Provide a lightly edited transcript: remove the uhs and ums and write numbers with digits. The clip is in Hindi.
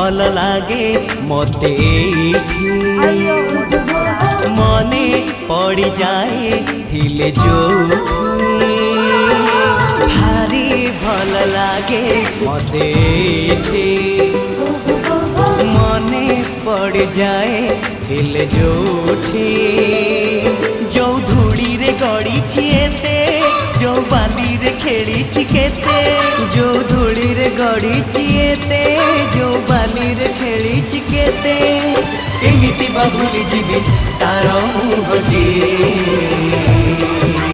भल लागे मते एठी मने पड़ी जाए हिले जोठी भारी भल लागे मते एठी मने पड़ जाए हिले जोठी जो धूड़ी रे गड़ी छिएते जो बाली रे खेली छिकेते जो धूड़ी रे गड़ी छिएते जो बाली रे खेली छिकेते केमिति बा भूली जीवी तार मुहटी